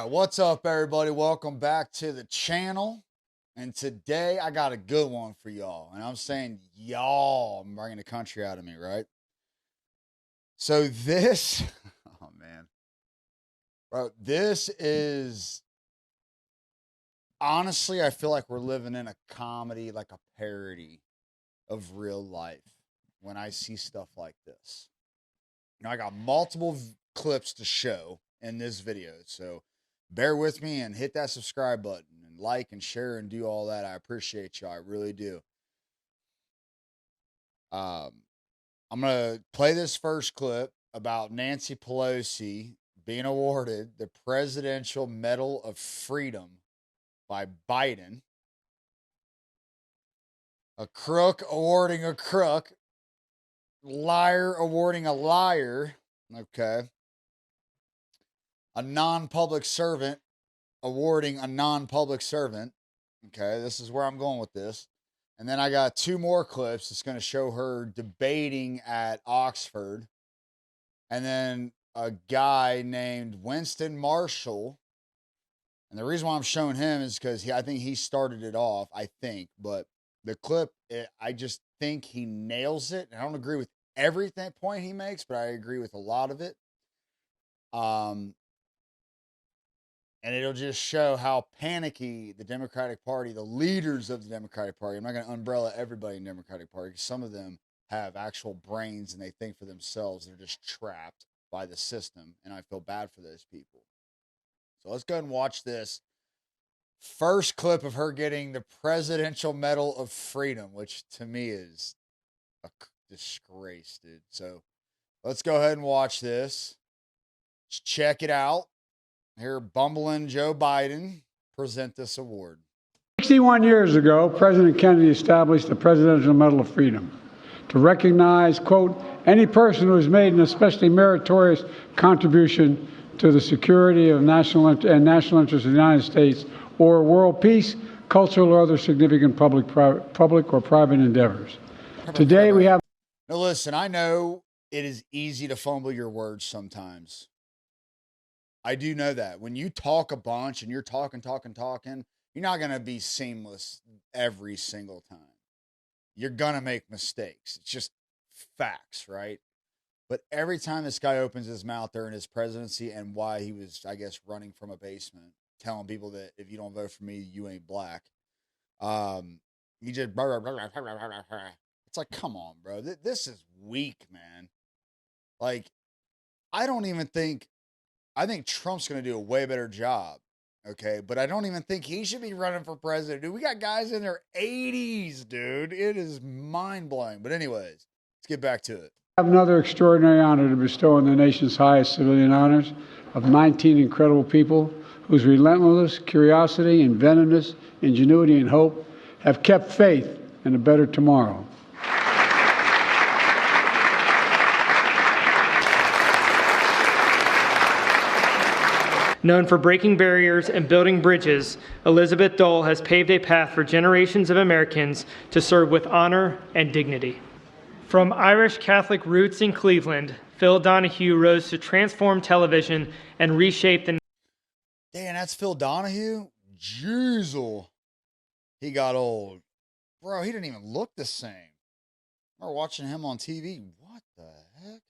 All right, what's up, everybody? Welcome back to the channel. And today I got a good one for y'all. And I'm saying y'all, I'm bringing the country out of me, right? So this, oh man, bro, this is honestly, I feel like we're living in a comedy, like a parody of real life when I see stuff like this. You know, I got multiple clips to show in this video, so bear with me and hit that subscribe button and like and share and do all that. I appreciate you. I really do. I'm going to play this first clip about Nancy Pelosi being awarded the Presidential Medal of Freedom by Biden. A crook awarding a crook. Liar awarding a liar. Okay. A non-public servant awarding a non-public servant. Okay, this is where I'm going with this. And then I got two more clips. It's going to show her debating at Oxford. And then a guy named Winston Marshall. And the reason why I'm showing him is because I think he started it off, I think. But the clip, I just think he nails it. I don't agree with everything point he makes, but I agree with a lot of it. And it'll just show how panicky the Democratic Party, the leaders of the Democratic Party, I'm not going to umbrella everybody in the Democratic Party, because some of them have actual brains and they think for themselves. They're just trapped by the system, and I feel bad for those people. So let's go ahead and watch this first clip of her getting the Presidential Medal of Freedom, which to me is a disgrace, dude. So let's go ahead and watch this. Let's check it out. Here, bumbling Joe Biden present this award. 61 years ago, President Kennedy established the Presidential Medal of Freedom to recognize, quote, any person who has made an especially meritorious contribution to the security of national interests of the United States or world peace, cultural or other significant public or private endeavors. Today we have... Now listen, I know it is easy to fumble your words sometimes. I do know that. When you talk a bunch and you're talking, you're not going to be seamless every single time. You're going to make mistakes. It's just facts, right? But every time this guy opens his mouth during his presidency and why he was, I guess, running from a basement, telling people that if you don't vote for me, you ain't black. He just, it's like, come on, bro. This is weak, man. Like, I think Trump's going to do a way better job, okay? But I don't even think he should be running for president. Dude, we got guys in their 80s, dude. It is mind-blowing. But anyways, let's get back to it. I have another extraordinary honor to bestow on the nation's highest civilian honors of 19 incredible people whose relentless curiosity, inventiveness, ingenuity, and hope have kept faith in a better tomorrow. Known for breaking barriers and building bridges, Elizabeth Dole has paved a path for generations of Americans to serve with honor and dignity. From Irish Catholic roots in Cleveland, Phil Donahue rose to transform television and reshape the... Damn, that's Phil Donahue? Jeezel. He got old. Bro, he didn't even look the same. I remember watching him on TV. What the heck?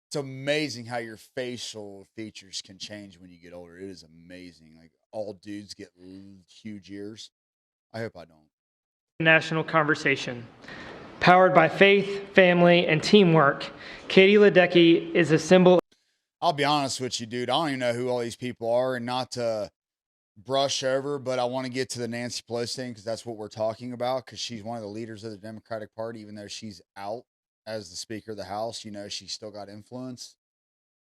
It's amazing how your facial features can change when you get older. It is amazing. Like, all dudes get huge ears. I hope I don't. National conversation. Powered by faith, family, and teamwork, Katie Ledecky is a symbol. I'll be honest with you, dude. I don't even know who all these people are, and not to brush over, but I want to get to the Nancy Pelosi thing because that's what we're talking about, because she's one of the leaders of the Democratic Party, even though she's out as the Speaker of the House. You know, she's still got influence.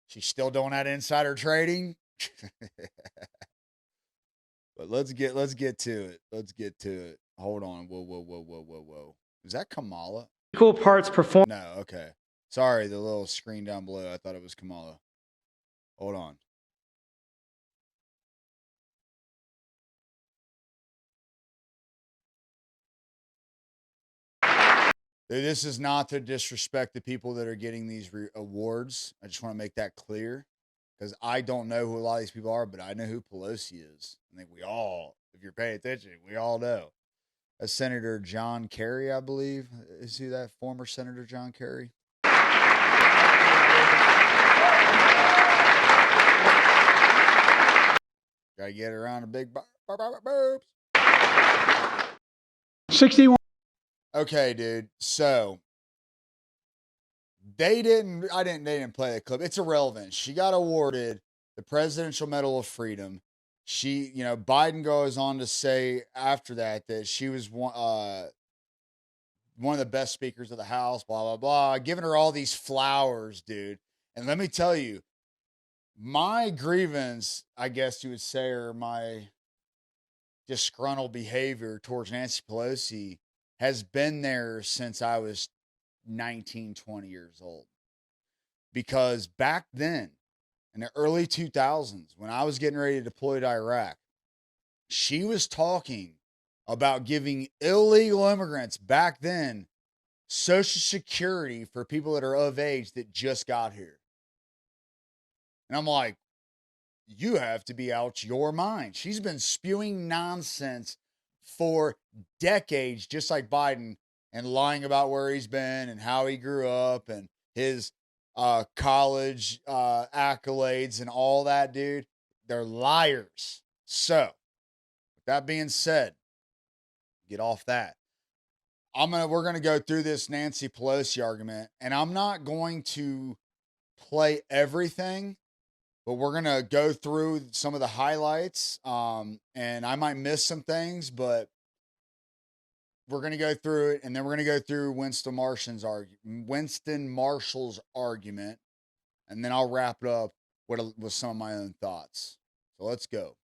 She's still doing that insider trading. But let's get to it. Let's get to it. Hold on. Whoa. Is that Kamala? Equal parts perform. No, okay. Sorry, the little screen down below. I thought it was Kamala. Hold on. This is not to disrespect the people that are getting these awards. I just want to make that clear. because I don't know who a lot of these people are, but I know who Pelosi is. I think we all, if you're paying attention, we all know. That's Senator John Kerry, I believe. Is he that former Senator John Kerry? Gotta get around a big boobs. 61. Okay, dude. So they didn't play the clip. It's irrelevant. She got awarded the Presidential Medal of Freedom. She, Biden goes on to say after that she was one of the best speakers of the House, blah, blah, blah, giving her all these flowers, dude. And let me tell you, my grievance, I guess you would say, or my disgruntled behavior towards Nancy Pelosi has been there since I was 19, 20 years old. Because back then, in the early 2000s, when I was getting ready to deploy to Iraq, she was talking about giving illegal immigrants back then Social Security for people that are of age that just got here. And I'm like, you have to be out your mind. She's been spewing nonsense for decades, just like Biden, and lying about where he's been and how he grew up and his college accolades and all that, dude. They're liars. So, with that being said, get off that. We're gonna go through this Nancy Pelosi argument, and I'm not going to play everything, but we're gonna go through some of the highlights. And I might miss some things, but we're gonna go through it, and then we're gonna go through Winston Marshall's argument, and then I'll wrap it up with some of my own thoughts. So let's go.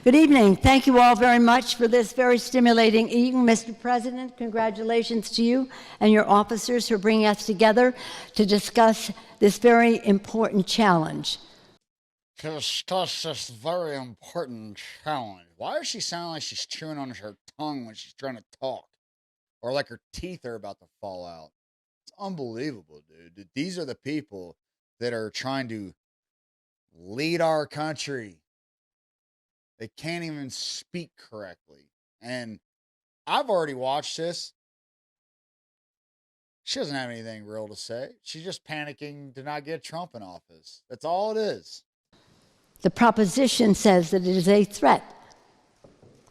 Good evening. Thank you all very much for this very stimulating evening. Mr. President, congratulations to you and your officers for bringing us together to discuss this very important challenge. To discuss this very important challenge. Why does she sound like she's chewing on her tongue when she's trying to talk? Or like her teeth are about to fall out? It's unbelievable, dude. These are the people that are trying to lead our country. They can't even speak correctly. And I've already watched this. She doesn't have anything real to say. She's just panicking to not get Trump in office. That's all it is. The proposition says that it is a threat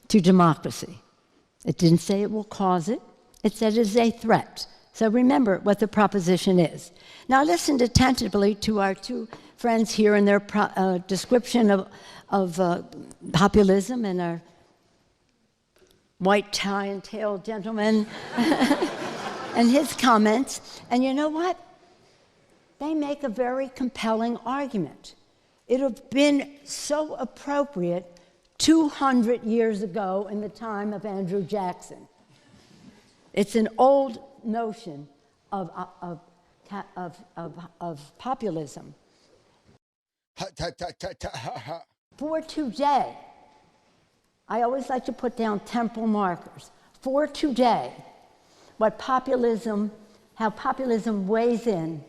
to democracy. It didn't say it will cause it. It said it is a threat. So remember what the proposition is. Now listen attentively to our two friends here in their description of populism, and our white tie and tail gentleman and his comments. And you know what? They make a very compelling argument. It would have been so appropriate 200 years ago in the time of Andrew Jackson. It's an old notion of populism. For today, I always like to put down temporal markers. For today, how populism weighs in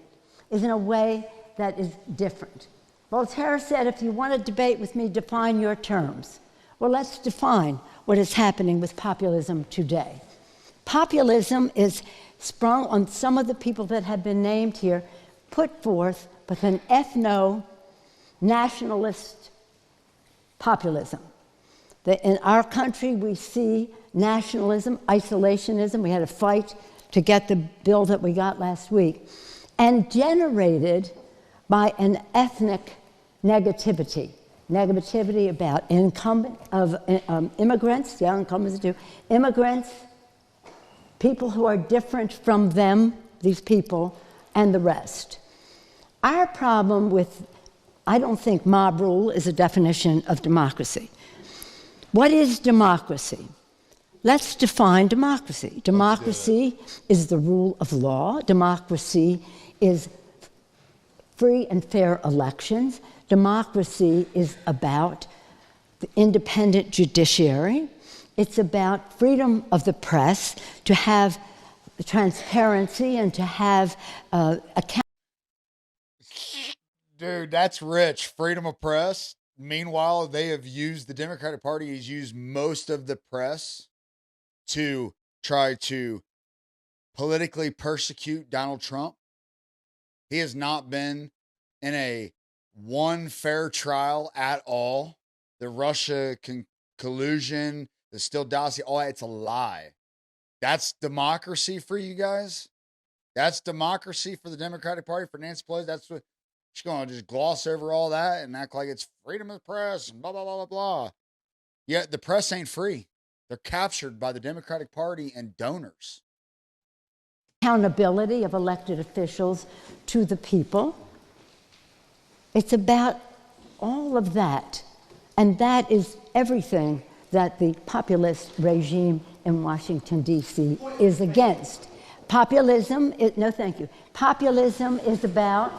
is in a way that is different. Voltaire said, if you want to debate with me, define your terms. Well, let's define what is happening with populism today. Populism is sprung on some of the people that have been named here, put forth with an ethno-nationalist populism. In our country, we see nationalism, isolationism. We had a fight to get the bill that we got last week, and generated by an ethnic negativity about immigrants, immigrants, people who are different from them, these people, and the rest. Our problem with, I don't think mob rule is a definition of democracy. What is democracy? Let's define democracy. Democracy is the rule of law. Democracy is free and fair elections. Democracy is about the independent judiciary. It's about freedom of the press, to have transparency and to have accountability. Dude, that's rich. Freedom of press. Meanwhile, the Democratic Party has used most of the press to try to politically persecute Donald Trump. He has not been in a one fair trial at all. The Russia collusion, the Steele dossier, all that, it's a lie. That's democracy for you guys. That's democracy for the Democratic Party, for Nancy Pelosi. That's what she's going to just gloss over all that and act like it's freedom of the press and blah, blah, blah, blah, blah. Yet the press ain't free. They're captured by the Democratic Party and donors. Accountability of elected officials to the people. It's about all of that. And that is everything that the populist regime in Washington, D.C. is against. Populism, no thank you. Populism is about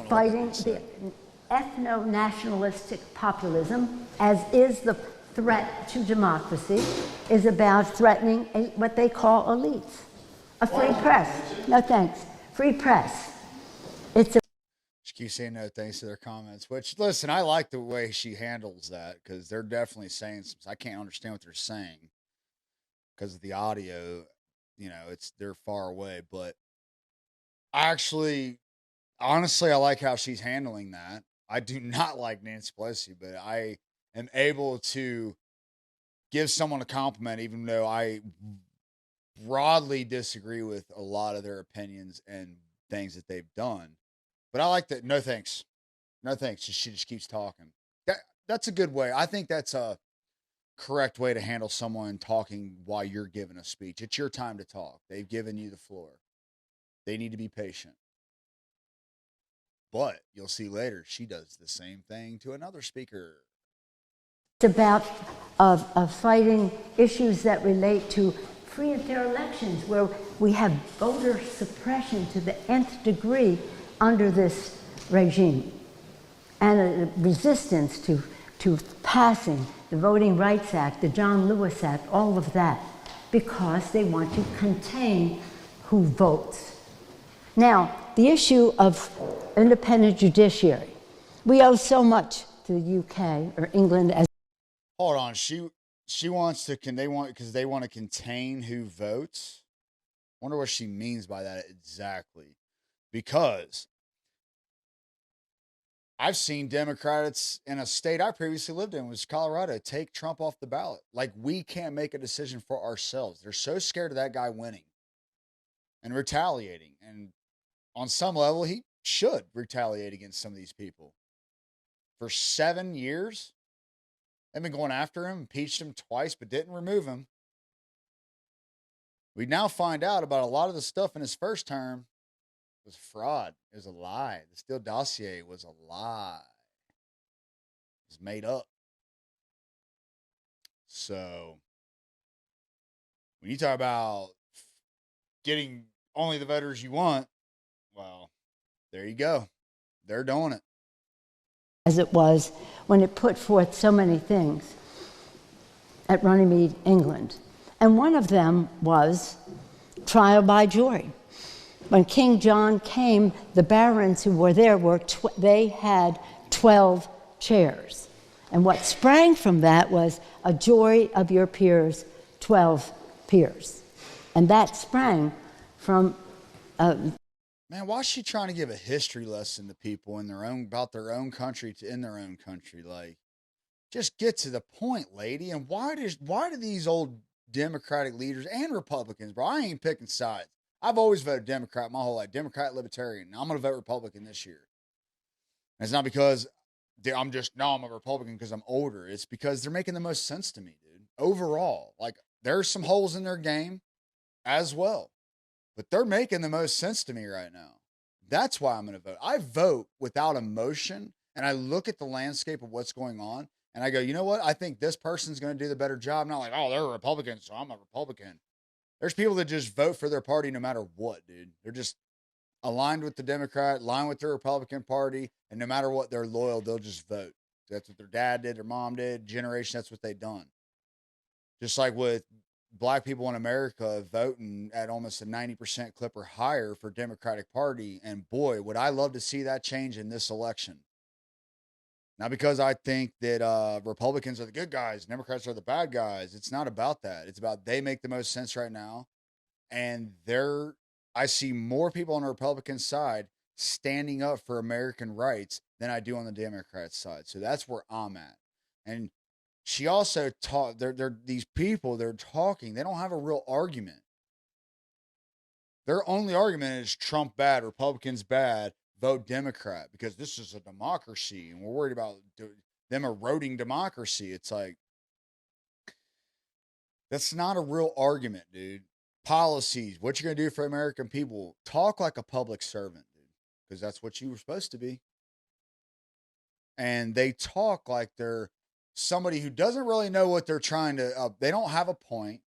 fighting the ethno-nationalistic populism, as is the threat to democracy, is about threatening what they call elites. A free press. No thanks. Free press. It's a She keeps saying no thanks to their comments, which, listen, I like the way she handles that because they're definitely saying some. I can't understand what they're saying because of the audio. You know, they're far away, but honestly, I like how she's handling that. I do not like Nancy Pelosi, but I am able to give someone a compliment, even though I broadly disagree with a lot of their opinions and things that they've done. But I like that. No thanks. No thanks. She just keeps talking. That's a good way. I think that's a correct way to handle someone talking while you're giving a speech. It's your time to talk. They've given you the floor. They need to be patient. But you'll see later, she does the same thing to another speaker. It's about fighting issues that relate to free and fair elections, where we have voter suppression to the nth degree under this regime, and a resistance to passing the Voting Rights Act, the John Lewis Act, all of that, because they want to contain who votes. Now, the issue of independent judiciary. We owe so much to the UK or England as. Hold on, she wants to because they want to contain who votes. I wonder what she means by that exactly. Because I've seen Democrats in a state I previously lived in, was Colorado, take Trump off the ballot. Like, we can't make a decision for ourselves. They're so scared of that guy winning and retaliating. And on some level, he should retaliate against some of these people. For 7 years, they've been going after him, impeached him twice, but didn't remove him. We now find out about a lot of the stuff in his first term was fraud. It was a lie. The Steele dossier was a lie. It was made up. So, when you talk about getting only the voters you want, well, there you go. They're doing it. As it was when it put forth so many things at Runnymede, England. And one of them was trial by jury. When King John came, the barons who were there they had 12 chairs. And what sprang from that was a jury of your peers, 12 peers. And that sprang from Man, why is she trying to give a history lesson to people about their own country in their own country? Like, just get to the point, lady. And why do these old Democratic leaders and Republicans, bro? I ain't picking sides. I've always voted Democrat my whole life, Democrat, Libertarian. Now I'm going to vote Republican this year. And it's not because I'm a Republican because I'm older. It's because they're making the most sense to me, dude. Overall, like, there's some holes in their game as well. But they're making the most sense to me right now. That's why I'm going to vote. I vote without emotion, and I look at the landscape of what's going on, and I go, you know what? I think this person's going to do the better job. Not like, oh, they're a Republican, so I'm a Republican. There's people that just vote for their party no matter what, dude. They're just aligned with the Democrat, aligned with the Republican Party, and no matter what, they're loyal. They'll just vote. That's what their dad did, their mom did, generation, that's what they've done. Just like with black people in America voting at almost a 90% clip or higher for Democratic Party. And boy, would I love to see that change in this election. Not because I think that Republicans are the good guys, Democrats are the bad guys. It's not about that. It's about they make the most sense right now. And I see more people on the Republican side standing up for American rights than I do on the Democrat side. So that's where I'm at. And she also taught these people, they're talking, they don't have a real argument. Their only argument is Trump bad, Republicans bad, vote Democrat, because this is a democracy and we're worried about them eroding democracy. It's like, that's not a real argument, dude. Policies, what you're going to do for American people, talk like a public servant, dude, because that's what you were supposed to be. And they talk like they're somebody who doesn't really know what they're trying to, they don't have a point.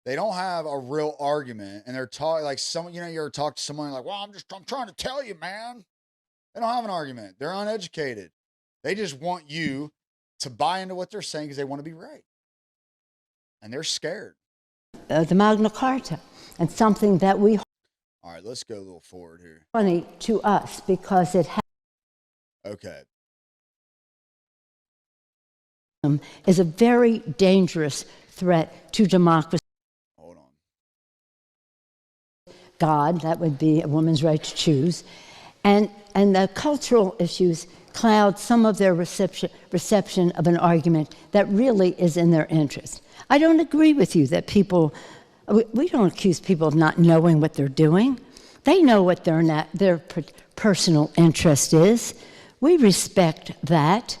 They don't have a real argument. And they're talking like someone, you ever talk to someone like, well, I'm trying to tell you, man. They don't have an argument. They're uneducated. They just want you to buy into what they're saying because they want to be right. And they're scared. The Magna Carta, and something that we All right, let's go a little forward here. funny to us because it Okay. is a very dangerous threat to democracy. Hold on. God, that would be a woman's right to choose, and the cultural issues cloud some of their reception of an argument that really is in their interest. I don't agree with you that we don't accuse people of not knowing what they're doing. They know what their personal interest is. We respect that.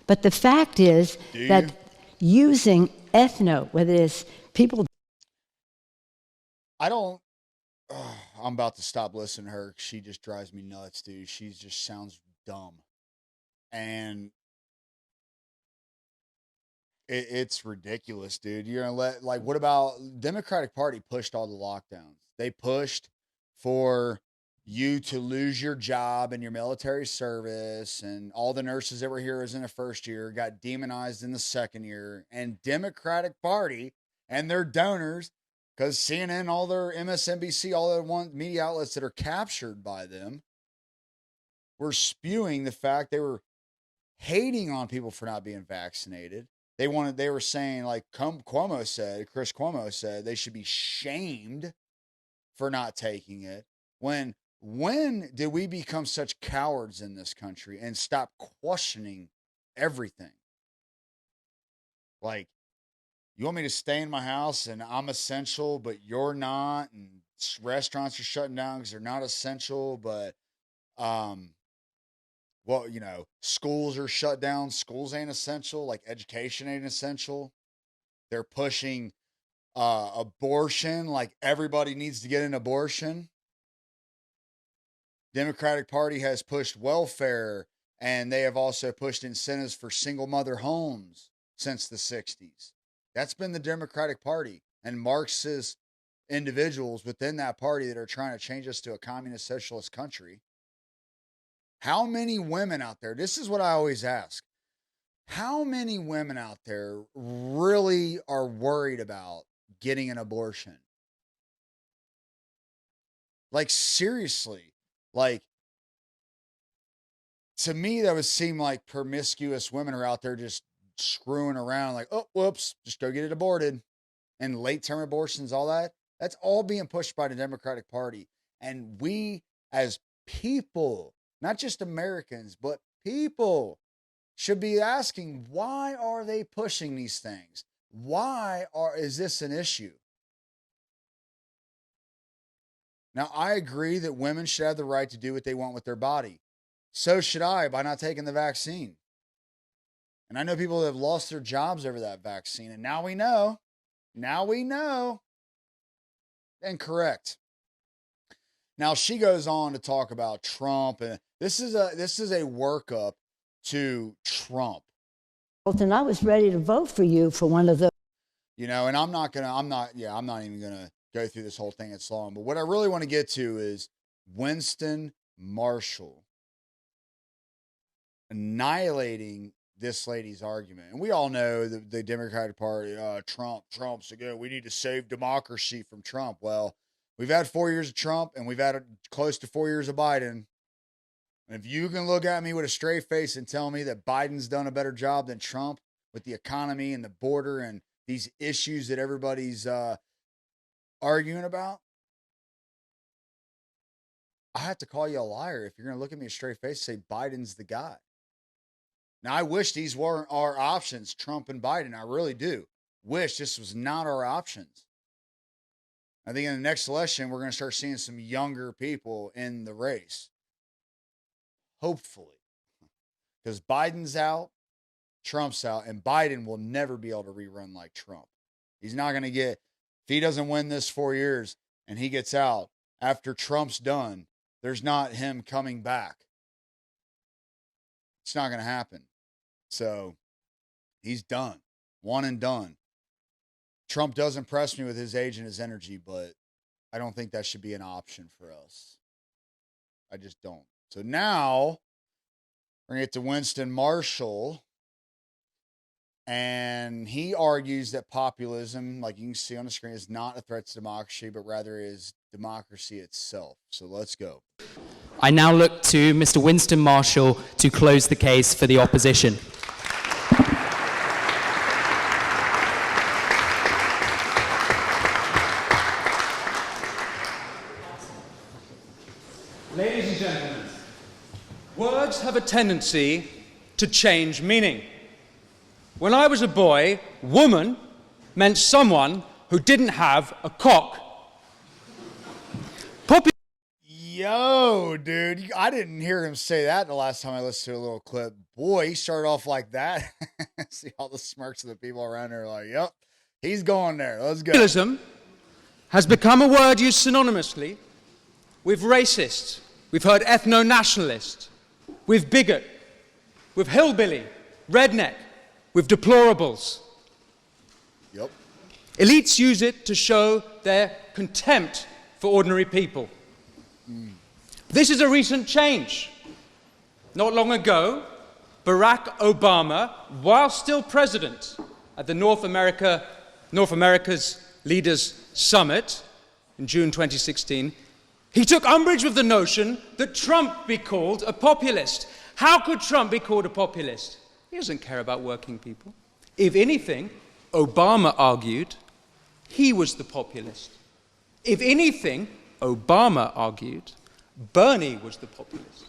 But the fact is that using whether it's people. I'm about to stop listening to her. She just drives me nuts, dude. She just sounds dumb. And it's ridiculous, dude. You're going to what about Democratic Party pushed all the lockdowns? They pushed for you to lose your job and your military service, and all the nurses that were heroes in the first year got demonized in the second year. And Democratic Party and their donors, because CNN, all their MSNBC, all their media outlets that are captured by them, were spewing the fact they were hating on people for not being vaccinated. They were saying, like Chris Cuomo said, they should be shamed for not taking it. When did we become such cowards in this country and stop questioning everything? Like, you want me to stay in my house and I'm essential, but you're not, and restaurants are shutting down because they're not essential, but schools are shut down. Schools ain't essential. Like, education ain't essential. They're pushing abortion. Like, everybody needs to get an abortion. Democratic Party has pushed welfare, and they have also pushed incentives for single mother homes since the 60s. That's been the Democratic Party and Marxist individuals within that party that are trying to change us to a communist socialist country. How many women out there, this is what I always ask, how many women out there really are worried about getting an abortion? Like, seriously, like, to me, that would seem like promiscuous women are out there just screwing around, like, oh, whoops, just go get it aborted. And late-term abortions, all that, that's all being pushed by the Democratic Party. And we, as people, not just Americans, but people, should be asking, why are they pushing these things? Is this an issue? Now, I agree that women should have the right to do what they want with their body. So should I by not taking the vaccine. And I know people that have lost their jobs over that vaccine. And now we know. Incorrect. Now, she goes on to talk about Trump. And this is a workup to Trump. And I was ready to vote for you for one of those. And I'm not even going to go through this whole thing. It's long. But what I really want to get to is Winston Marshall annihilating this lady's argument. And we all know the Democratic Party, Trump's again. We need to save democracy from Trump. Well, we've had 4 years of Trump, and we've had close to 4 years of Biden. And if you can look at me with a straight face and tell me that Biden's done a better job than Trump with the economy and the border and these issues that everybody's arguing about, I have to call you a liar if you're going to look at me a straight face and say Biden's the guy. Now, I wish these weren't our options, Trump and Biden. I really do. Wish this was not our options. I think in the next election, we're going to start seeing some younger people in the race. Hopefully. Because Biden's out, Trump's out, and Biden will never be able to rerun like Trump. He's not going to get, if he doesn't win this 4 years and he gets out after Trump's done, there's not him coming back. It's not going to happen. So he's done. One and done. Trump does impress me with his age and his energy, but I don't think that should be an option for us. I just don't. So now we're going to get to Winston Marshall. And he argues that populism, like you can see on the screen, is not a threat to democracy, but rather is democracy itself. So let's go. I now look to Mr. Winston Marshall to close the case for the opposition. Ladies and gentlemen, words have a tendency to change meaning. When I was a boy, woman meant someone who didn't have a cock. Yo, dude, I didn't hear him say that the last time I listened to a little clip. Boy, he started off like that. See all the smirks of the people around there like, yep, he's going there. Let's go. Populism has become a word used synonymously with racist. We've heard ethno-nationalist, with bigot, with hillbilly, redneck, with deplorables. Yep. Elites use it to show their contempt for ordinary people. This is a recent change. Not long ago, Barack Obama, while still president at the North America's Leaders Summit in June 2016, he took umbrage with the notion that Trump be called a populist. How could Trump be called a populist? He doesn't care about working people. If anything, Obama argued he was the populist. If anything, Obama argued Bernie was the populist.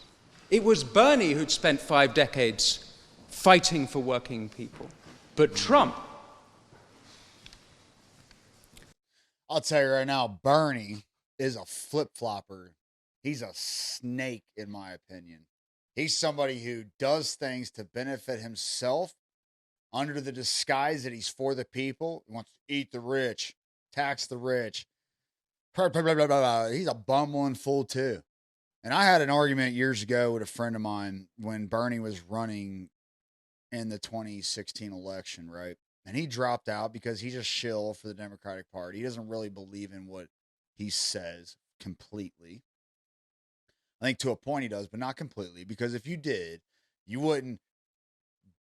It was Bernie who'd spent 5 decades fighting for working people. But Trump... I'll tell you right now, Bernie is a flip-flopper. He's a snake, in my opinion. He's somebody who does things to benefit himself under the disguise that he's for the people. He wants to eat the rich, tax the rich. Blah, blah, blah, blah, blah. He's a bumbling fool, too. And I had an argument years ago with a friend of mine when Bernie was running in the 2016 election, right? And he dropped out because he's a shill for the Democratic Party. He doesn't really believe in what he says completely. I think to a point he does, but not completely. Because if you did, you wouldn't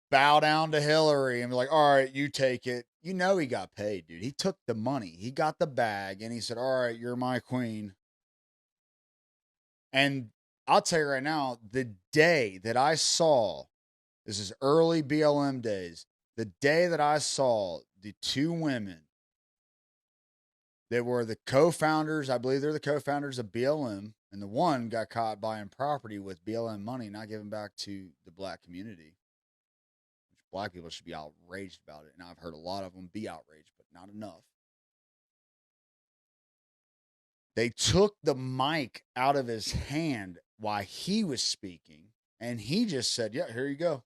bow down to Hillary and be like, all right, you take it. You know he got paid, dude. He took the money. He got the bag, and he said, all right, you're my queen. And I'll tell you right now, the day that I saw, this is early BLM days, the day that I saw the 2 women that were the co-founders, I believe they're the co-founders of BLM, and the one got caught buying property with BLM money, not giving back to the black community. Which black people should be outraged about it. And I've heard a lot of them be outraged, but not enough. They took the mic out of his hand while he was speaking, and he just said, yeah, here you go.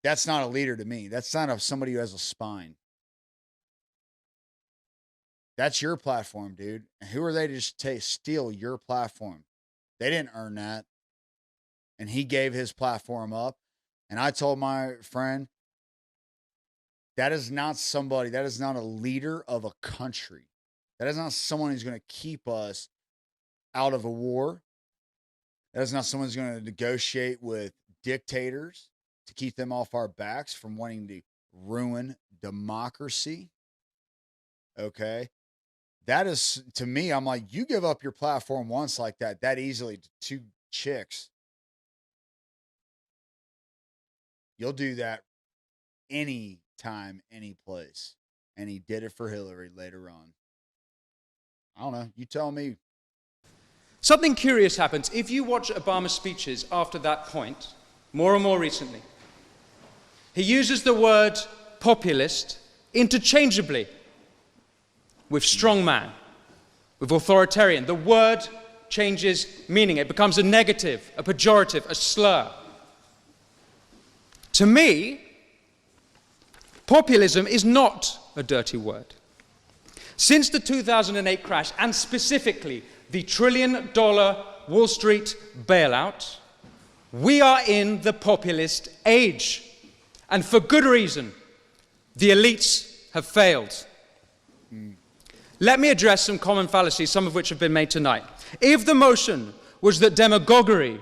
That's not a leader to me. That's not somebody who has a spine. That's your platform, dude. And who are they to just steal your platform? They didn't earn that. And he gave his platform up. And I told my friend, that is not somebody, that is not a leader of a country. That is not someone who's going to keep us out of a war. That is not someone who's going to negotiate with dictators to keep them off our backs from wanting to ruin democracy. Okay. That is, to me, I'm like, you give up your platform once like that easily to two chicks. You'll do that any time, any place. And he did it for Hillary later on. I don't know. You tell me. Something curious happens. If you watch Obama's speeches after that point, more and more recently, he uses the word populist interchangeably with strongman, with authoritarian. The word changes meaning. It becomes a negative, a pejorative, a slur. To me, populism is not a dirty word. Since the 2008 crash, and specifically the $1 trillion Wall Street bailout, we are in the populist age. And for good reason. The elites have failed. Let me address some common fallacies, some of which have been made tonight. If the motion was that demagoguery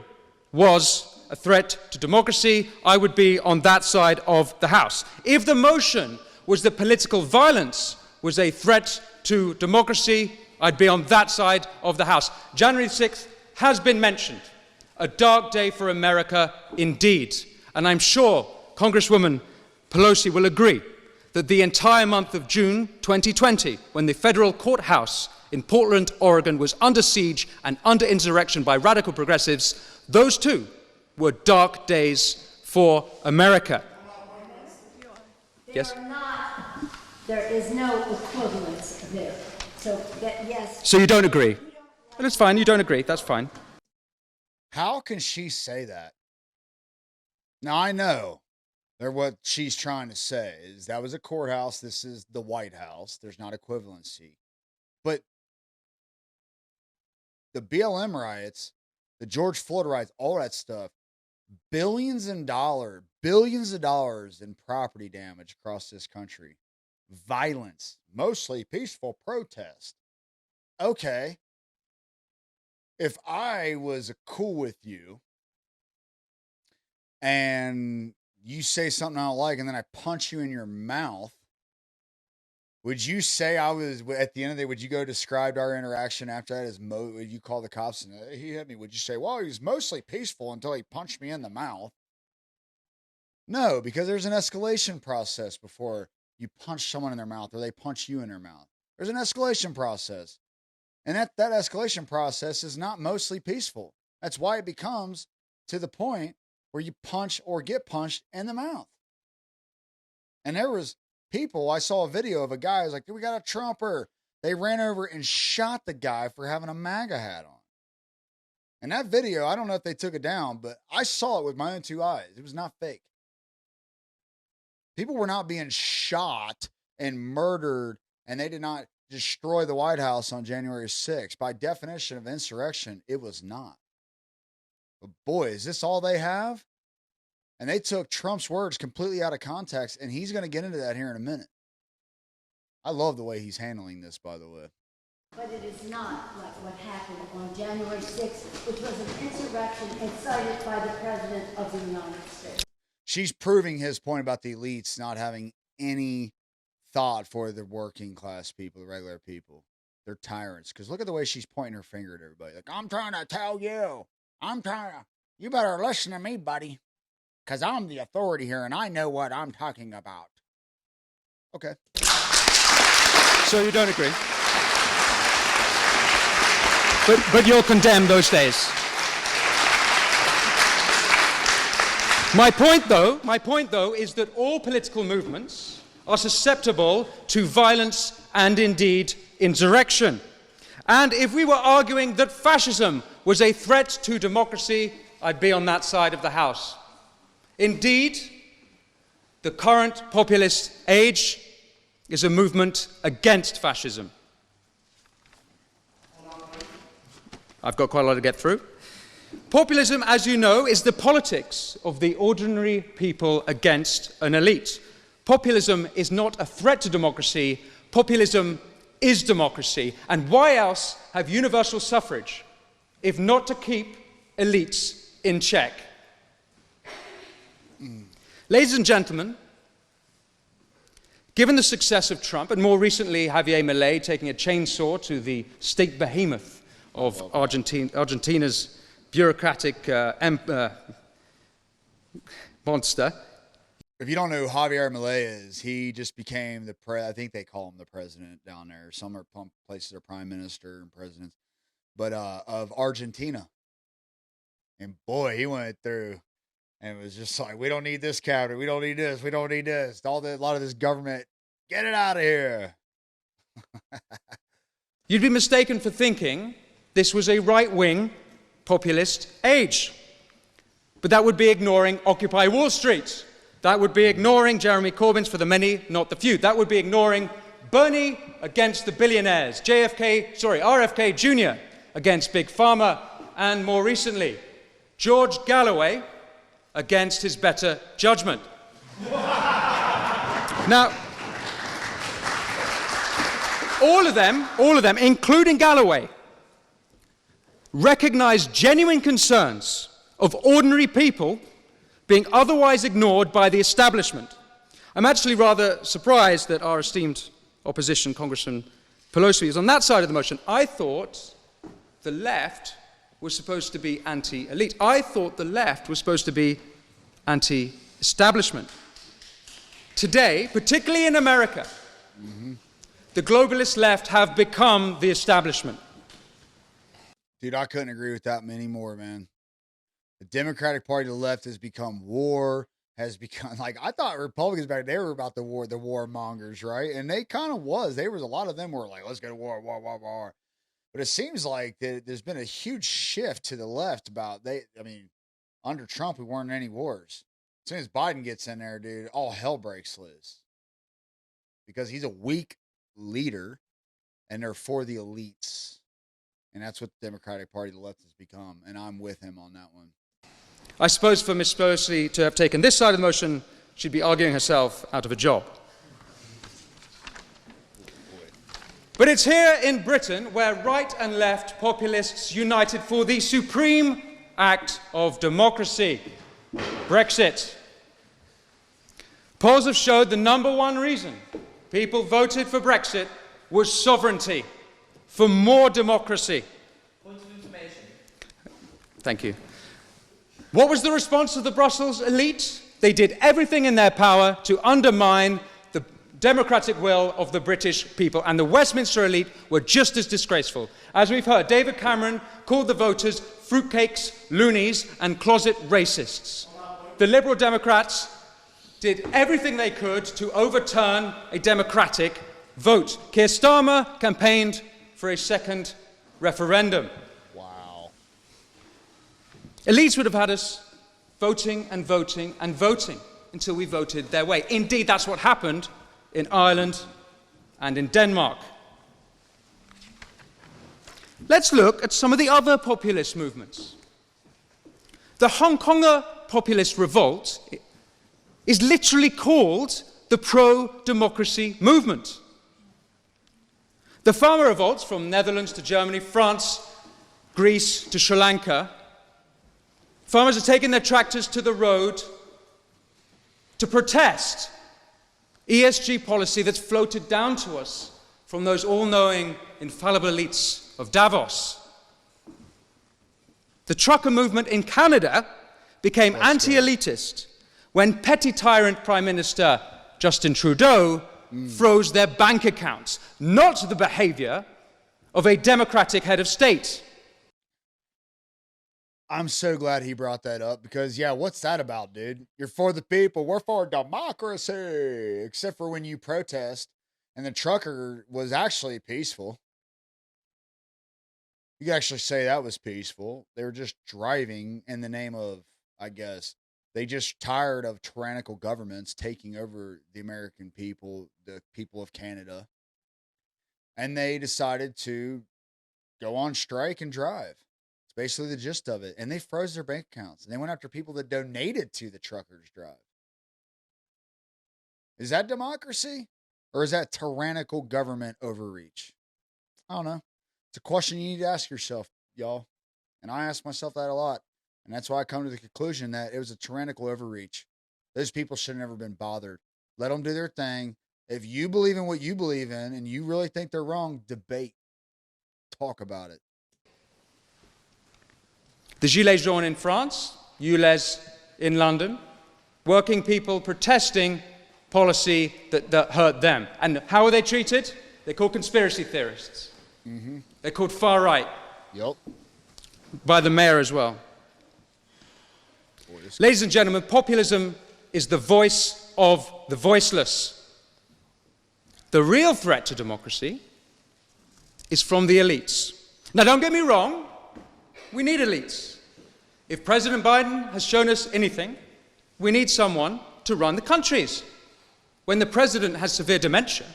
was a threat to democracy, I would be on that side of the House. If the motion was that political violence was a threat to democracy, I'd be on that side of the House. January 6th has been mentioned. A dark day for America indeed. And I'm sure Congresswoman Pelosi will agree that the entire month of June 2020, when the federal courthouse in Portland, Oregon was under siege and under insurrection by radical progressives, those too were dark days for America. Yes? There is no equivalence there. So, yes. So you don't agree? That's fine, you don't agree, that's fine. How can she say that? Now, I know what she's trying to say is that was a courthouse. This is the White House. There's not equivalency. But the BLM riots, the George Floyd riots, all that stuff, billions of dollars in property damage across this country. Violence, mostly peaceful protest. Okay. If I was cool with you and you say something I don't like and then I punch you in your mouth, would you say I was, at the end of the day, would you go describe our interaction after that as, would you call the cops and he hit me? Would you say, well, he was mostly peaceful until he punched me in the mouth? No, because there's an escalation process before you punch someone in their mouth or they punch you in their mouth. There's an escalation process. And that escalation process is not mostly peaceful. That's why it becomes to the point where you punch or get punched in the mouth. And there was people, I saw a video of a guy who's like, we got a Trumper. They ran over and shot the guy for having a MAGA hat on. And that video, I don't know if they took it down, but I saw it with my own two eyes. It was not fake. People were not being shot and murdered, and they did not destroy the White House on January 6th. By definition of insurrection, it was not. But boy, is this all they have? And they took Trump's words completely out of context, and he's going to get into that here in a minute. I love the way he's handling this, by the way. But it is not like what happened on January 6th, which was an insurrection incited by the President of the United States. She's proving his point about the elites not having any thought for the working class people, the regular people. They're tyrants. Because look at the way she's pointing her finger at everybody. Like, I'm trying to tell you. You better listen to me, buddy. Because I'm the authority here and I know what I'm talking about. Okay. So you don't agree? But you'll condemn those days. My point, though, is that all political movements are susceptible to violence and indeed insurrection. And if we were arguing that fascism was a threat to democracy, I'd be on that side of the House. Indeed, the current populist age is a movement against fascism. I've got quite a lot to get through. Populism, as you know, is the politics of the ordinary people against an elite. Populism is not a threat to democracy. Populism is democracy. And why else have universal suffrage if not to keep elites in check? Ladies and gentlemen, given the success of Trump, and more recently Javier Milei taking a chainsaw to the state behemoth of Argentina's bureaucratic monster. If you don't know who Javier Milei is, he just became I think they call him the president down there. Some places are prime minister and presidents, but of Argentina. And boy, he went through, and it was just like, we don't need this cabinet, we don't need this, we don't need this. A lot of this government, get it out of here. You'd be mistaken for thinking this was a right-wing populist age. But that would be ignoring Occupy Wall Street. That would be ignoring Jeremy Corbyn's For the Many, Not the Few. That would be ignoring Bernie against the billionaires, RFK Jr. against Big Pharma, and more recently, George Galloway against his better judgment. Now, all of them, including Galloway, recognize genuine concerns of ordinary people being otherwise ignored by the establishment. I'm actually rather surprised that our esteemed opposition, Congressman Pelosi, is on that side of the motion. I thought the left was supposed to be anti-elite. I thought the left was supposed to be anti-establishment. Today, particularly in America, the globalist left have become the establishment. Dude, I couldn't agree with that many more, man. The Democratic Party to the left has become like, I thought Republicans back they were about the warmongers, right? And they kind of was. There was a lot of them were like, let's go to war. But it seems like there's been a huge shift to the left under Trump, we weren't in any wars. As soon as Biden gets in there, dude, all hell breaks loose. Because he's a weak leader, and they're for the elites. And that's what the Democratic Party to the left has become. And I'm with him on that one. I suppose for Ms. Pelosi to have taken this side of the motion, she'd be arguing herself out of a job. But it's here in Britain where right and left populists united for the supreme act of democracy, Brexit. Polls have showed the number one reason people voted for Brexit was sovereignty, for more democracy. Point of information. Thank you. What was the response of the Brussels elite? They did everything in their power to undermine the democratic will of the British people, and the Westminster elite were just as disgraceful. As we've heard, David Cameron called the voters fruitcakes, loonies, and closet racists. The Liberal Democrats did everything they could to overturn a democratic vote. Keir Starmer campaigned for a second referendum. Wow. Elites would have had us voting and voting and voting until we voted their way. Indeed, that's what happened in Ireland and in Denmark. Let's look at some of the other populist movements. The Hong Konger populist revolt is literally called the pro-democracy movement. The farmer revolts from Netherlands to Germany, France, Greece to Sri Lanka. Farmers are taking their tractors to the road to protest ESG policy that's floated down to us from those all-knowing, infallible elites of Davos. The trucker movement in Canada became anti-elitist when petty tyrant Prime Minister Justin Trudeau froze their bank accounts, not the behavior of a democratic head of state. I'm so glad he brought that up because, yeah, what's that about, dude? You're for the people. We're for democracy. Except for when you protest and the trucker was actually peaceful. You can actually say that was peaceful. They were just driving in the name of, I guess, they just tired of tyrannical governments taking over the American people, the people of Canada. And they decided to go on strike and drive. It's basically the gist of it. And they froze their bank accounts. And they went after people that donated to the truckers' drive. Is that democracy? Or is that tyrannical government overreach? I don't know. It's a question you need to ask yourself, y'all. And I ask myself that a lot. And that's why I come to the conclusion that it was a tyrannical overreach Those people should have never been bothered. Let them do their thing. If you believe in what you believe in and you really think they're wrong, debate. Talk about it. The Gilets jaunes in France, ULEZ in London, working people protesting policy that hurt them. And how are they treated? They're called conspiracy theorists. Mm-hmm. They're called far right. Yep. By the mayor as well. Ladies and gentlemen, populism is the voice of the voiceless. The real threat to democracy is from the elites. Now, don't get me wrong, we need elites. If President Biden has shown us anything, we need someone to run the countries. When the president has severe dementia,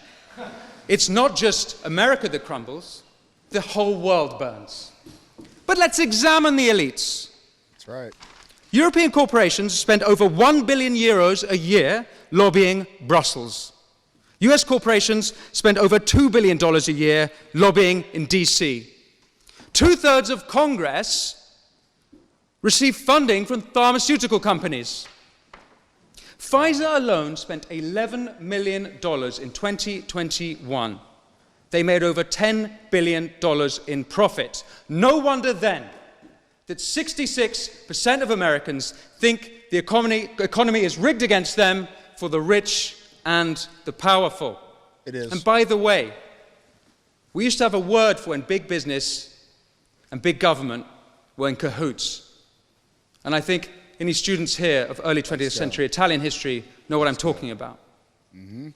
it's not just America that crumbles, the whole world burns. But let's examine the elites. That's right. European corporations spend over 1 billion euros a year lobbying Brussels. US corporations spend over $2 billion a year lobbying in DC. 2/3 of Congress receive funding from pharmaceutical companies. Pfizer alone spent $11 million in 2021. They made over $10 billion in profit. No wonder then that 66% of Americans think the economy is rigged against them for the rich and the powerful. It is. And by the way, we used to have a word for when big business and big government were in cahoots. And I think any students here of early 20th century Italian history know what I'm talking about. Mm-hmm.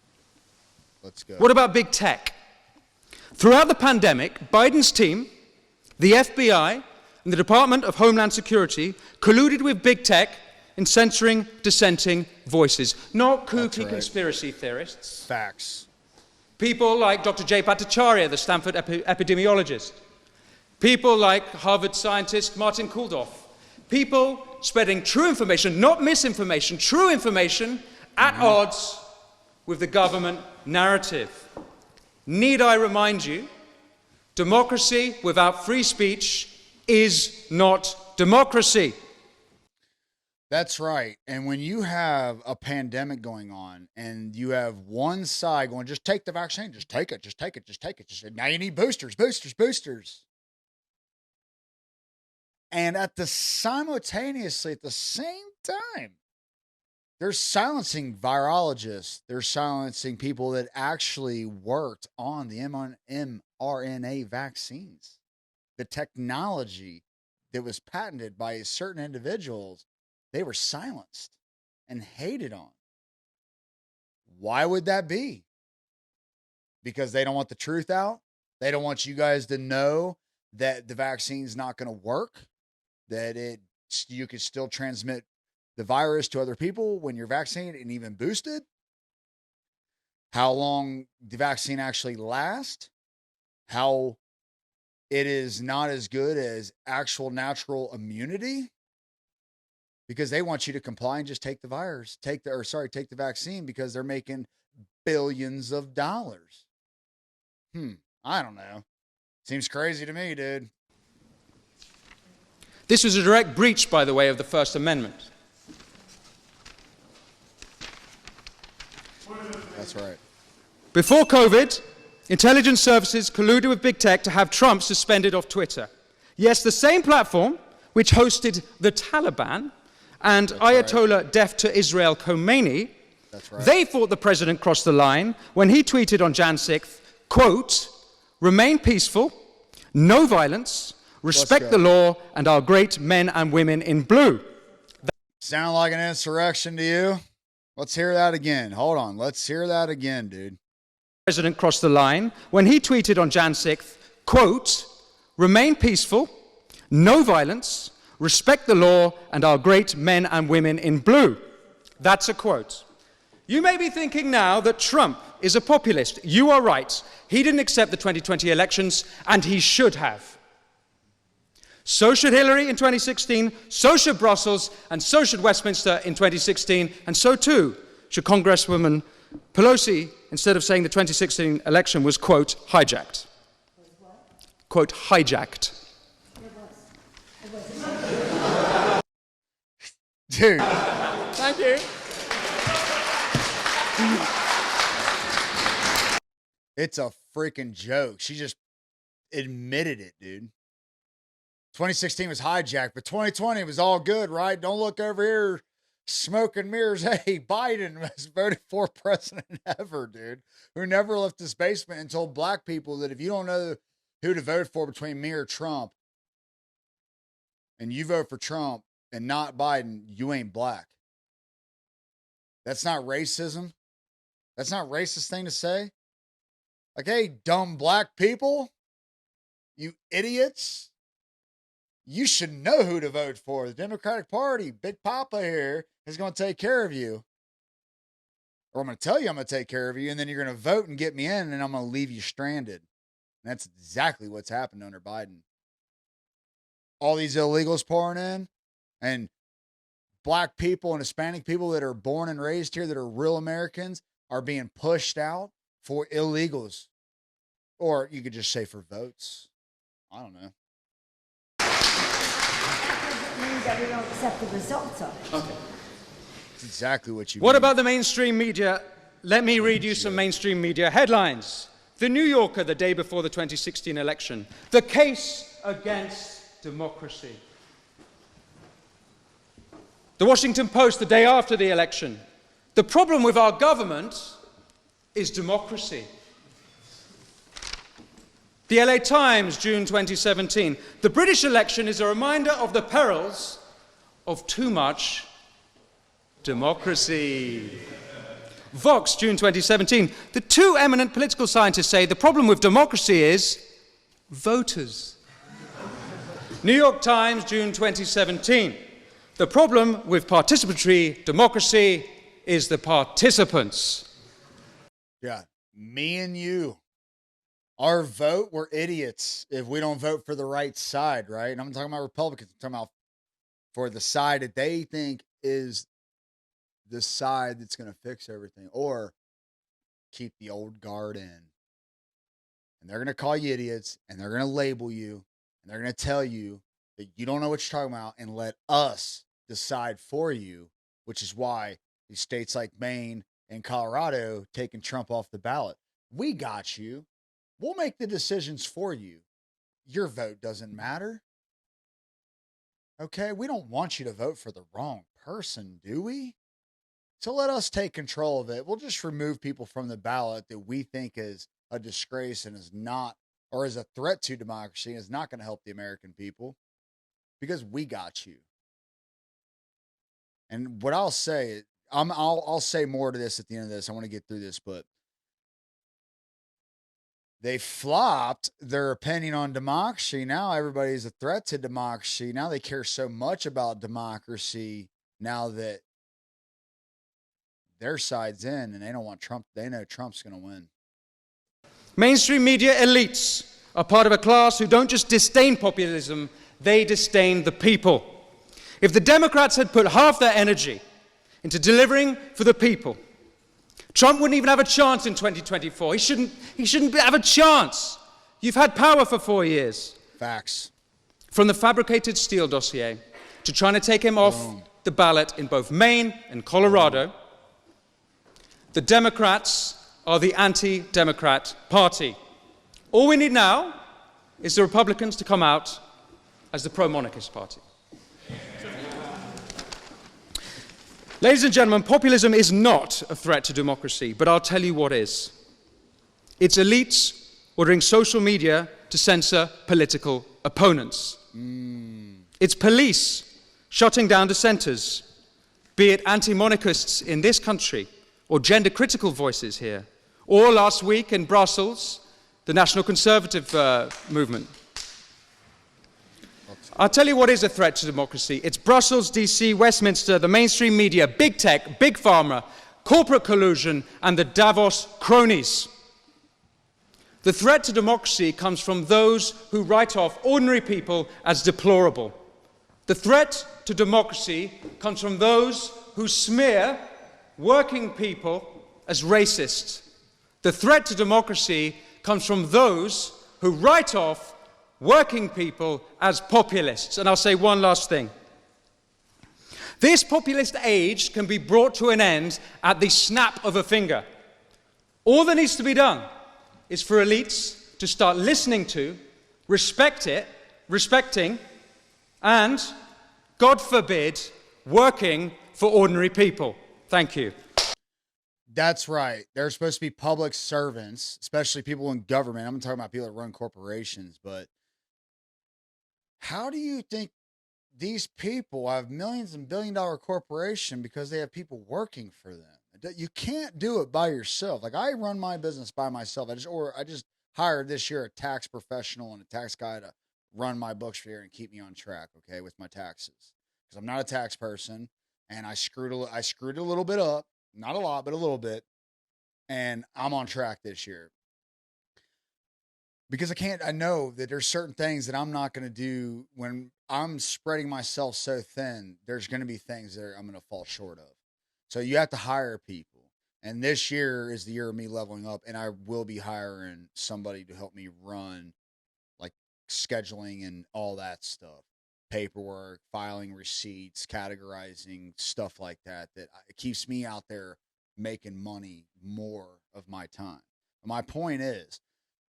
Let's go. What about big tech? Throughout the pandemic, Biden's team, the FBI, and the Department of Homeland Security colluded with big tech in censoring dissenting voices, not kooky conspiracy theorists. Facts. People like Dr. Jay Bhattacharya, the Stanford epidemiologist. People like Harvard scientist Martin Kulldorff. People spreading true information, not misinformation, true information at odds with the government narrative. Need I remind you, democracy without free speech is not democracy. That's right. And when you have a pandemic going on and you have one side going, just take the vaccine, just take it, just take it, just take it. Now you need boosters. And simultaneously, at the same time, they're silencing virologists. They're silencing people that actually worked on the mRNA vaccines. The technology that was patented by certain individuals, they were silenced and hated on. Why would that be? Because they don't want the truth out. They don't want you guys to know that the vaccine's not going to work, that you can still transmit the virus to other people when you're vaccinated and even boosted. How long the vaccine actually lasts. How it is not as good as actual natural immunity, because they want you to comply and just take the virus, take the vaccine, because they're making billions of dollars. I don't know. Seems crazy to me, dude. This was a direct breach, by the way, of the First Amendment. That's right. Before COVID, intelligence services colluded with big tech to have Trump suspended off Twitter. Yes, the same platform which hosted the Taliban and Ayatollah deaf to Israel Khomeini, they thought the president crossed the line when he tweeted on Jan 6th, quote, "Remain peaceful, no violence, respect the law and our great men and women in blue." Sound like an insurrection to you? Let's hear that again. Hold on. Let's hear that again, dude. President crossed the line when he tweeted on Jan 6th, quote, "Remain peaceful, no violence, respect the law and our great men and women in blue." That's a quote. You may be thinking now that Trump is a populist. You are right. He didn't accept the 2020 elections, and he should have. So should Hillary in 2016, so should Brussels, and so should Westminster in 2016, and so too should Congresswoman Pelosi, instead of saying the 2016 election was, quote, hijacked. Quote, hijacked. Dude. Thank you. It's a freaking joke. She just admitted it, dude. 2016 was hijacked, but 2020 was all good, right? Don't look over here, smoke and mirrors. Hey, Biden was voted for president ever, dude, who never left his basement and told black people that if you don't know who to vote for between me or Trump, and you vote for Trump and not Biden, you ain't black. That's not racism. That's not a racist thing to say. Like, hey, dumb black people, you idiots, you should know who to vote for. The Democratic Party, Big Papa here, is going to take care of you. Or I'm going to tell you I'm going to take care of you, and then you're going to vote and get me in, and I'm going to leave you stranded. And that's exactly what's happened under Biden. All these illegals pouring in, and black people and Hispanic people that are born and raised here that are real Americans are being pushed out for illegals. Or you could just say for votes. I don't know. That doesn't mean that we don't accept the results of it. Okay. That's exactly what you What mean. about the mainstream media? Let me read you some mainstream media headlines. The New Yorker, the day before the 2016 election. The case against democracy. The Washington Post, the day after the election. The problem with our government is democracy. The LA Times, June 2017. The British election is a reminder of the perils of too much democracy. Vox, June 2017. The two eminent political scientists say the problem with democracy is voters. New York Times, June 2017. The problem with participatory democracy is the participants. Yeah, me and you. Our vote, we're idiots if we don't vote for the right side, right? And I'm talking about Republicans. I'm talking about for the side that they think is the side that's going to fix everything, or keep the old guard in. And they're going to call you idiots, and they're going to label you, and they're going to tell you that you don't know what you're talking about, and let us decide for you, which is why these states like Maine and Colorado taking Trump off the ballot. We got you. We'll make the decisions for you. Your vote doesn't matter. Okay? We don't want you to vote for the wrong person, do we? So let us take control of it. We'll just remove people from the ballot that we think is a disgrace and is not, or is a threat to democracy and is not going to help the American people, because we got you. And what I'll say, I'll say more to this at the end of this. I want to get through this, but they flopped their opinion on democracy. Now everybody's a threat to democracy. Now they care so much about democracy now that their side's in, and they don't want Trump. They know Trump's going to win. Mainstream media elites are part of a class who don't just disdain populism, they disdain the people. If the Democrats had put half their energy into delivering for the people, Trump wouldn't even have a chance in 2024. He shouldn't have a chance. You've had power for 4 years. Facts. From the fabricated Steele dossier to trying to take him off the ballot in both Maine and Colorado, the Democrats are the anti-Democrat party. All we need now is the Republicans to come out as the pro-monarchist party. Ladies and gentlemen, populism is not a threat to democracy, but I'll tell you what is. It's elites ordering social media to censor political opponents. It's police shutting down dissenters, be it anti-monarchists in this country or gender-critical voices here, or last week in Brussels, the National Conservative movement. I'll tell you what is a threat to democracy. It's Brussels, DC, Westminster, the mainstream media, big tech, big pharma, corporate collusion, and the Davos cronies. The threat to democracy comes from those who write off ordinary people as deplorable. The threat to democracy comes from those who smear working people as racist. The threat to democracy comes from those who write off working people as populists. And I'll say one last thing. This populist age can be brought to an end at the snap of a finger. All that needs to be done is for elites to start listening to, respecting, and, God forbid, working for ordinary people. Thank you. That's right. They're supposed to be public servants, especially people in government. I'm talking about people that run corporations, but how do you think these people have millions and billion-dollar corporation because they have people working for them? You can't do it by yourself. Like, I run my business by myself. I just hired this year a tax professional and a tax guy to run my books for the year and keep me on track, okay, with my taxes. Because I'm not a tax person, and I screwed a little bit up. Not a lot, but a little bit. And I'm on track this year. Because I know that there's certain things that I'm not going to do when I'm spreading myself so thin. There's going to be things that I'm going to fall short of. So you have to hire people. And this year is the year of me leveling up. And I will be hiring somebody to help me run like scheduling and all that stuff. Paperwork, filing receipts, categorizing, stuff like that. It keeps me out there making money more of my time. My point is,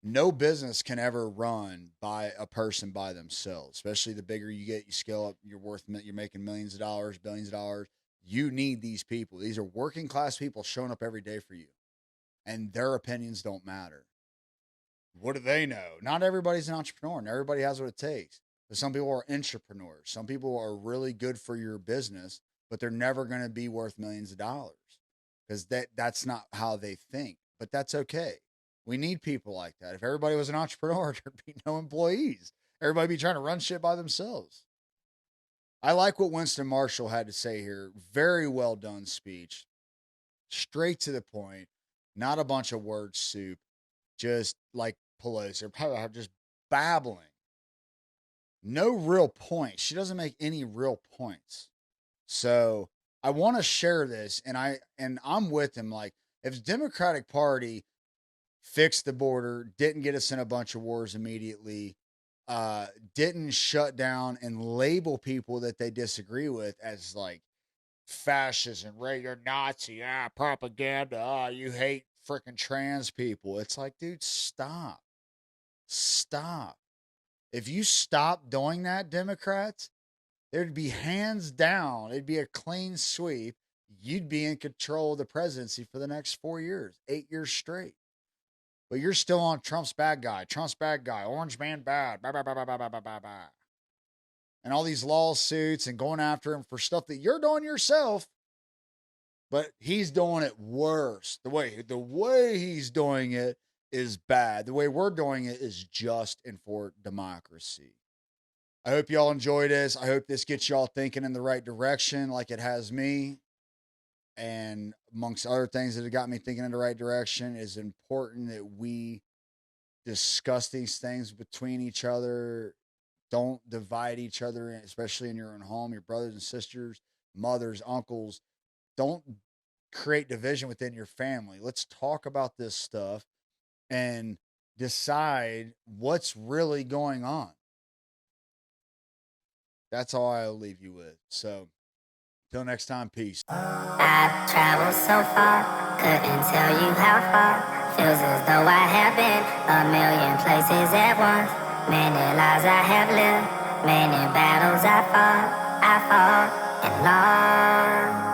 no business can ever run by a person by themselves. Especially the bigger you get, you scale up, you're making millions of dollars, billions of dollars. You need these people. These are working class people showing up every day for you. And their opinions don't matter. What do they know? Not everybody's an entrepreneur, and everybody has what it takes. But some people are entrepreneurs. Some people are really good for your business, but they're never going to be worth millions of dollars because that's not how they think. But that's okay. We need people like that. If everybody was an entrepreneur, there'd be no employees. Everybody be trying to run shit by themselves. I like what Winston Marshall had to say here. Very well done speech. Straight to the point. Not a bunch of word soup. Just like Pelosi. Or just babbling. No real point. She doesn't make any real points. So I want to share this, and I'm with him. Like, if the Democratic Party fixed the border, didn't get us in a bunch of wars immediately, didn't shut down and label people that they disagree with as like fascism, right? You're Nazi, propaganda, you hate freaking trans people. It's like, dude, stop. If you stop doing that, Democrats, there'd be hands down, it'd be a clean sweep. You'd be in control of the presidency for the next 4 years, 8 years straight. But you're still on Trump's bad guy, orange man bad, and all these lawsuits and going after him for stuff that you're doing yourself. But he's doing it worse. The way he's doing it is bad. The way we're doing it is just and for democracy. I hope y'all enjoy this. I hope this gets y'all thinking in the right direction like it has me. And amongst other things that have got me thinking in the right direction, is important that we discuss these things between each other. Don't divide each other, especially in your own home, your brothers and sisters, mothers, uncles. Don't create division within your family. Let's talk about this stuff and decide what's really going on. That's all I'll leave you with. So, till next time, peace. I've traveled so far, couldn't tell you how far. Feels as though I have been a million places at once. Many lives I have lived, many battles I fought and lost.